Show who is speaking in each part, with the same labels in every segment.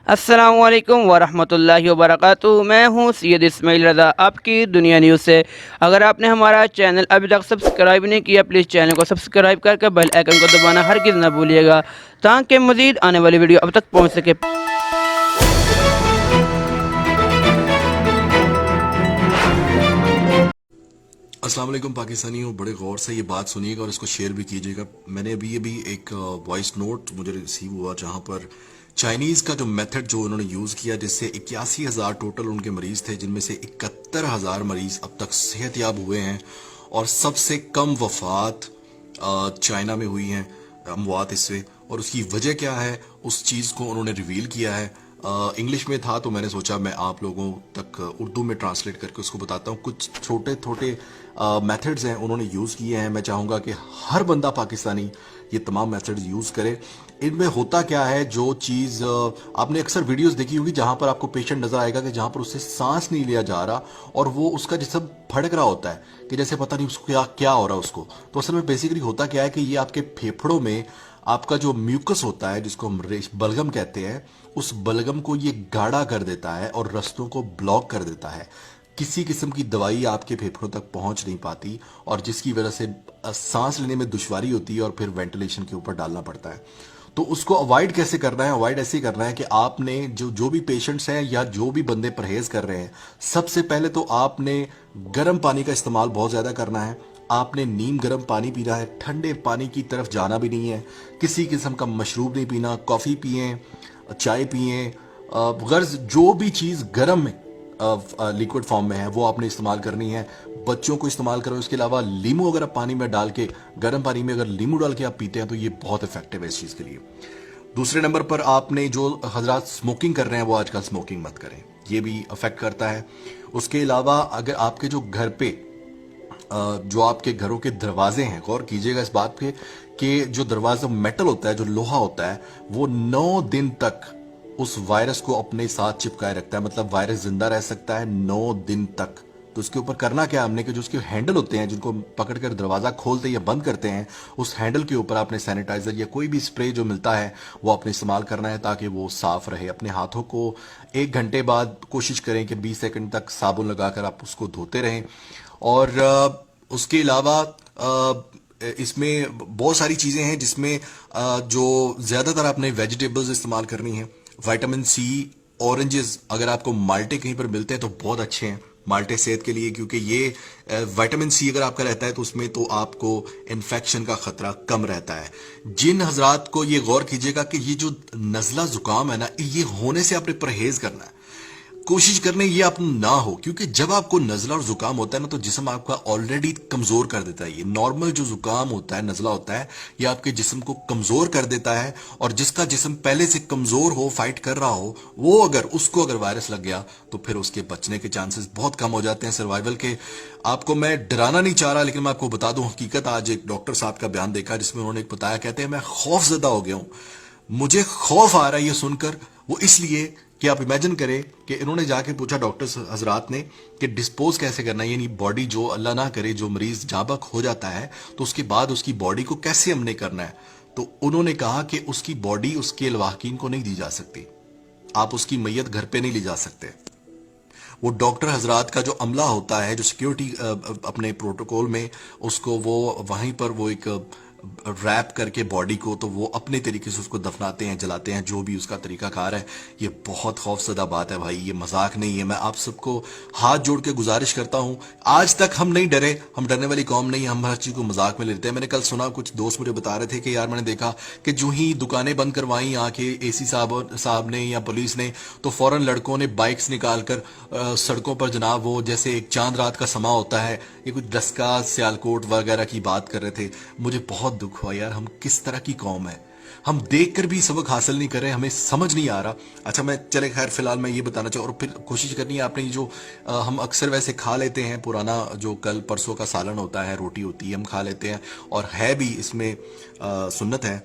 Speaker 1: السلام علیکم ورحمۃ اللہ وبرکاتہ۔ میں ہوں سید اسماعیل رضا آپ کی دنیا نیوز سے۔ اگر آپ نے ہمارا چینل ابھی تک سبسکرائب نہیں کیا، پلیز چینل کو سبسکرائب کر کے بیل آئیکن کو دبانا ہرگز نہ بھولیے گا تاکہ مزید آنے والی ویڈیو اب تک پہنچ سکے۔
Speaker 2: السلام علیکم پاکستانیوں، بڑے غور سے یہ بات سنیے گا اور اس کو شیئر بھی کیجیے گا۔ میں نے ابھی ایک وائس نوٹ مجھے ریسیو ہوا جہاں پر چائنیز کا جو میتھڈ جو انہوں نے یوز کیا، جس سے 81,000 ٹوٹل ان کے مریض تھے، جن میں سے 71,000 مریض اب تک صحت یاب ہوئے ہیں، اور سب سے کم وفات چائنا میں ہوئی ہیں اموات اس سے۔ اور اس کی وجہ کیا ہے، اس چیز کو انہوں نے ریویل کیا ہے۔ انگلش میں تھا تو میں نے سوچا میں آپ لوگوں تک اردو میں ٹرانسلیٹ کر کے اس کو بتاتا ہوں۔ کچھ چھوٹے چھوٹے میتھڈز ہیں انہوں نے یوز کیے ہیں، میں چاہوں گا کہ ہر بندہ پاکستانی یہ تمام میتھڈز یوز کرے۔ ان میں ہوتا کیا ہے، جو چیز آپ نے اکثر ویڈیوز دیکھی ہوگی جہاں پر آپ کو پیشنٹ نظر آئے گا کہ جہاں پر اس سے سانس نہیں لیا جا رہا اور وہ اس کا جسم پھڑک رہا ہوتا ہے کہ جیسے پتہ نہیں اس کو کیا ہو رہا ہے اس کو۔ تو اصل میں بیسیکلی ہوتا کیا ہے کہ یہ آپ کے پھیپھڑوں میں آپ کا جو میوکس ہوتا ہے، جس کو ہم بلغم کہتے ہیں، اس بلغم کو یہ گاڑھا کر دیتا ہے اور رستوں کو بلاک کر دیتا ہے۔ کسی قسم کی دوائی آپ کے پھیپھڑوں تک پہنچ نہیں پاتی، اور جس کی وجہ سے سانس لینے میں دشواری ہوتی ہے اور پھر وینٹیلیشن کے اوپر ڈالنا پڑتا ہے۔ تو اس کو اوائڈ کیسے کرنا ہے؟ اوائڈ ایسے ہی کرنا ہے کہ آپ نے جو بھی پیشنٹس ہیں یا جو بھی بندے پرہیز کر رہے ہیں، سب سے پہلے تو آپ نے گرم پانی کا استعمال بہت زیادہ کرنا ہے۔ آپ نے نیم گرم پانی پینا ہے، ٹھنڈے پانی کی طرف جانا بھی نہیں ہے۔ کسی قسم کا مشروب نہیں پینا، کافی پئیں، چائے پئیں، غرض جو بھی چیز گرم لیکوڈ فارم میں ہے وہ آپ نے استعمال کرنی ہے۔ بچوں کو استعمال کرو۔ اس کے علاوہ لیمو اگر آپ پانی میں ڈال کے، گرم پانی میں اگر لیمو ڈال کے آپ پیتے ہیں تو یہ بہت افیکٹو ہے اس چیز کے لیے۔ دوسرے نمبر پر آپ نے جو حضرات سموکنگ کر رہے ہیں وہ آج کل سموکنگ مت کریں، یہ بھی افیکٹ کرتا ہے۔ اس کے علاوہ اگر آپ کے جو گھر پہ جو آپ کے گھروں کے دروازے ہیں، غور کیجئے گا اس بات پہ کہ جو دروازہ میٹل ہوتا ہے، جو لوہا ہوتا ہے، وہ 9 دن تک اس وائرس کو اپنے ساتھ چپکائے رکھتا ہے۔ مطلب وائرس زندہ رہ سکتا ہے 9 دن تک۔ تو اس کے اوپر کرنا کیا ہم نے کہ جو اس کے ہینڈل ہوتے ہیں، جن کو پکڑ کر دروازہ کھولتے یا بند کرتے ہیں، اس ہینڈل کے اوپر آپ نے سینیٹائزر یا کوئی بھی اسپرے جو ملتا ہے وہ آپ نے استعمال کرنا ہے تاکہ وہ صاف رہے۔ اپنے ہاتھوں کو 1 گھنٹے بعد کوشش کریں کہ 20 سیکنڈ تک صابن لگا کر آپ اس کو دھوتے رہیں۔ اور اس کے علاوہ اس میں بہت ساری چیزیں ہیں جس میں جو زیادہ تر آپ نے ویجیٹیبلز استعمال کرنی ہیں۔ وائٹامن سی، اورنجز اگر آپ کو مالٹے کہیں پر ملتے ہیں تو بہت اچھے ہیں مالٹے صحت کے لیے، کیونکہ یہ وائٹامن سی اگر آپ کا رہتا ہے تو اس میں تو آپ کو انفیکشن کا خطرہ کم رہتا ہے۔ جن حضرات کو یہ غور کیجئے گا کہ یہ جو نزلہ زکام ہے نا، یہ ہونے سے آپ نے پرہیز کرنا ہے، کوشش کرنے یہ آپ نہ ہو، کیونکہ جب آپ کو نزلہ اور زکام ہوتا ہے نا تو جسم آپ کا آلریڈی کمزور کر دیتا ہے۔ یہ نارمل جو زکام ہوتا ہے، نزلہ ہوتا ہے، یہ آپ کے جسم کو کمزور کر دیتا ہے، اور جس کا جسم پہلے سے کمزور ہو، فائٹ کر رہا ہو، وہ اگر اس کو وائرس لگ گیا تو پھر اس کے بچنے کے چانسز بہت کم ہو جاتے ہیں سروائیول کے۔ آپ کو میں ڈرانا نہیں چاہ رہا، لیکن میں آپ کو بتا دوں حقیقت۔ آج ایک ڈاکٹر صاحب کا بیان دیکھا جس میں انہوں نے بتایا، کہتے ہیں میں خوف زدہ ہو گیا ہوں، مجھے خوف آ رہا ہے یہ سن کر۔ وہ اس لیے کہ آپ امیجن کریں کہ انہوں نے جا کے پوچھا ڈاکٹر حضرات نے کہ ڈسپوز کیسے کرنا ہے، یعنی باڈی جو اللہ نہ کرے جو مریض جاں بحق ہو جاتا ہے تو اس کے بعد اس کی باڈی کو کیسے ہم نے کرنا ہے۔ تو انہوں نے کہا کہ اس کی باڈی اس کے لواحقین کو نہیں دی جا سکتی، آپ اس کی میت گھر پہ نہیں لے جا سکتے۔ وہ ڈاکٹر حضرات کا جو عملہ ہوتا ہے، جو سیکیورٹی اپنے پروٹوکول میں، اس کو وہ وہیں پر وہ ایک ریپ کر کے باڈی کو، تو وہ اپنے طریقے سے اس کو دفناتے ہیں، جلاتے ہیں، جو بھی اس کا طریقہ کار ہے۔ یہ بہت خوف زدہ بات ہے بھائی، یہ مذاق نہیں ہے۔ میں آپ سب کو ہاتھ جوڑ کے گزارش کرتا ہوں، آج تک ہم نہیں ڈرے، ہم ڈرنے والی قوم نہیں، ہم ہر چیز کو مذاق میں لیتے ہیں۔ میں نے کل سنا، کچھ دوست مجھے بتا رہے تھے کہ یار میں نے دیکھا کہ جو ہی دکانیں بند کروائیں آ کے اے سی صاحب نے یا پولیس نے، تو فوراً لڑکوں نے بائکس نکال کر سڑکوں پر جناب وہ جیسے ایک چاند رات کا سما ہوتا ہے، یہ کچھ ڈسکا سیالکوٹ وغیرہ کی بات کر رہے تھے۔ مجھے بہت دکھ ہوا یار، ہم کس طرح کی قوم ہے، ہم دیکھ کر بھی سبق حاصل نہیں کر رہے، ہمیں سمجھ نہیں آ رہا۔ اچھا میں چلے خیر فی الحال میں یہ بتانا چاہوں، اور پھر کوشش کرنی ہے آپ نے جو ہم اکثر ویسے کھا لیتے ہیں، پرانا جو کل پرسوں کا سالن ہوتا ہے، روٹی ہوتی ہے، ہم کھا لیتے ہیں، اور ہے بھی اس میں سنت ہے،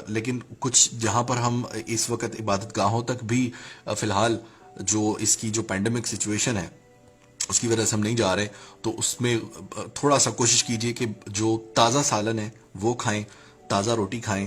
Speaker 2: لیکن کچھ جہاں پر ہم اس وقت عبادت گاہوں تک بھی فی الحال جو اس کی جو پینڈیمک سچویشن ہے اس کی وجہ سے ہم نہیں جا رہے، تو اس میں تھوڑا سا کوشش کیجئے کہ جو تازہ سالن ہے وہ کھائیں، تازہ روٹی کھائیں۔